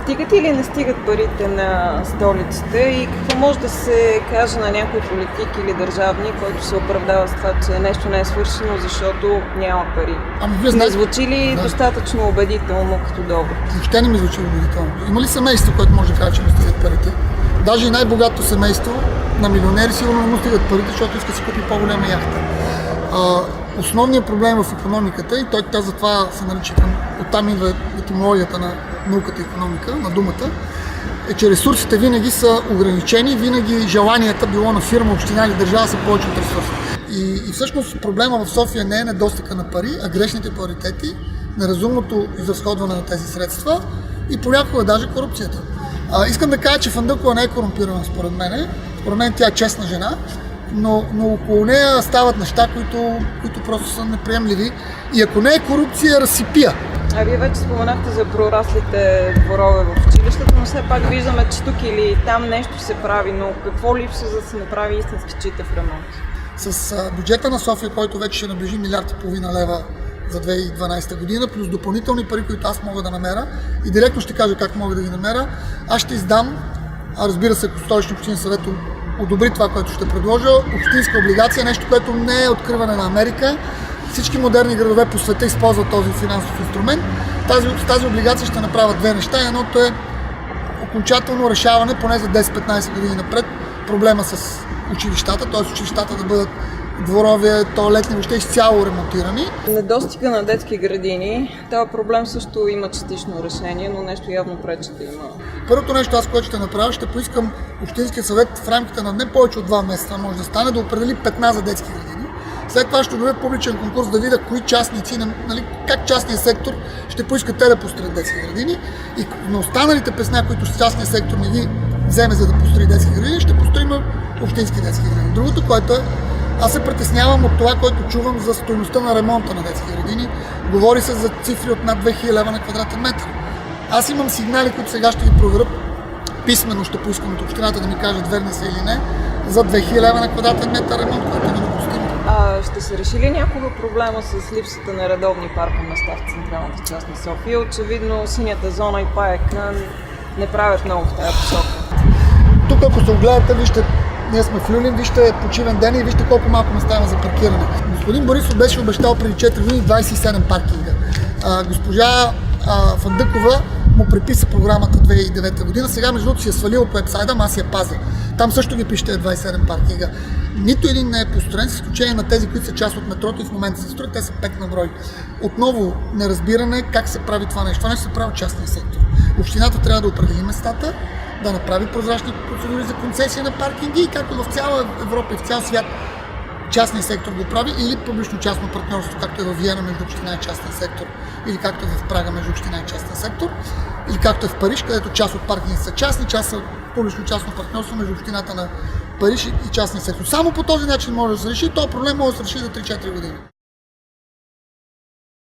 Стигат или не стигат парите на столицата и какво може да се каже на някой политик или държавник, който се оправдава с това, че нещо не е свършено, защото няма пари? Не звучи ли достатъчно убедително като довод? Въобще не ми звучи убедително. Има ли семейство, което може да каже, че не стигат парите? Даже и най-богатото семейство на милионери сигурно не му стигат парите, защото иска да си купи по-голяма яхта. Основният проблем в икономиката, и той затова се нарича, оттам идва етимологията на науката и икономика, на думата, е, че ресурсите винаги са ограничени, винаги желанията, било на фирма, община или държава, са повече от ресурси. И всъщност проблема в София не е недостига на пари, а грешните приоритети, неразумното изразходване на тези средства и понякога даже корупцията. Искам да кажа, че Фандъкова не е корумпирана според мен. Според мен тя е честна жена, но около нея стават неща, които просто са неприемливи. И ако не е корупция, разсипия. Вие вече споменахте за прораслите дворове в училищата, но все пак виждаме, че тук или там нещо се прави, но какво липсва, за да се направи истински читав ремонт? С бюджета на София, който вече ще наближи 1,5 милиарда лева за 2012 година, плюс допълнителни пари, които аз мога да намеря, и директно ще кажа как мога да ги намеря, аз ще издам, разбира се, ако Столичния общински съвет одобри това, което ще предложа, общинска облигация, нещо, което не е откриване на Америка. Всички модерни градове по света използват този финансов инструмент. С тази облигация ще направят две неща. Едното е окончателно решаване, поне за 10-15 години напред, проблема с училищата, т.е. училищата да бъдат дворове, тоалетни, въобще изцяло ремонтирани. Недостига на детски градини. Това проблем също има частично решение, но нещо явно пречи да има. Първото нещо, което ще направя, ще поискам Общинския съвет в рамките на не повече от 2 месеца, може да стане, да определи 15 детски градини. След това ще обявя публичен конкурс да видя кои частници, как частният сектор ще поискат те да построят детски градини, и на останалите песня, които частният сектор не ги вземе за да построи детски градини, ще построим общински детски градини. Другото, което е, аз се притеснявам от това, което чувам за стойността на ремонта на детски градини. Говори се за цифри от над 2000 лева на квадратен метър. Аз имам сигнали, които сега ще ги проверя. Писмено ще поискам от общината да ми кажат верни са или не, за 2000 лева на квадратен метър ремонт, който е недопустим. Ще се реши ли някога проблема с липсата на редовни паркови места в централната част на София? Очевидно синята зона и паяка не правят много в тази посока. Тук, ако се огледате, вижте, ние сме в Люлин, вижте почивен ден и вижте колко малко места има за паркиране. Господин Борисов беше обещал преди 4 години 27 паркинга. Госпожа Фандъкова му приписа програмата 2009 година. Сега, между другото, си е свалил от вебсайда, ама аз я пазя. Там също ги пишете 27 паркинга. Нито един не е построен, с изключение на тези, които са част от метрото и в момента се строят. Те са 5 на брой. Отново неразбиране как се прави това нещо. Това нещо се прави от частния сектор. Общината трябва да определи местата, да направи прозрачни процедури за концесия на паркинги, и както в цяла Европа и в цял свят частния сектор го прави, или публично-частно партньорство, както е в Виена между община и частен сектор, или както е в Прага между община и частен сектор, или както е в Париж, където част от паркинги са частни, част са публично-частно партньорство между общината на Париж и частния сектор. Само по този начин може да се реши. този проблем може да се реши за 3-4 години.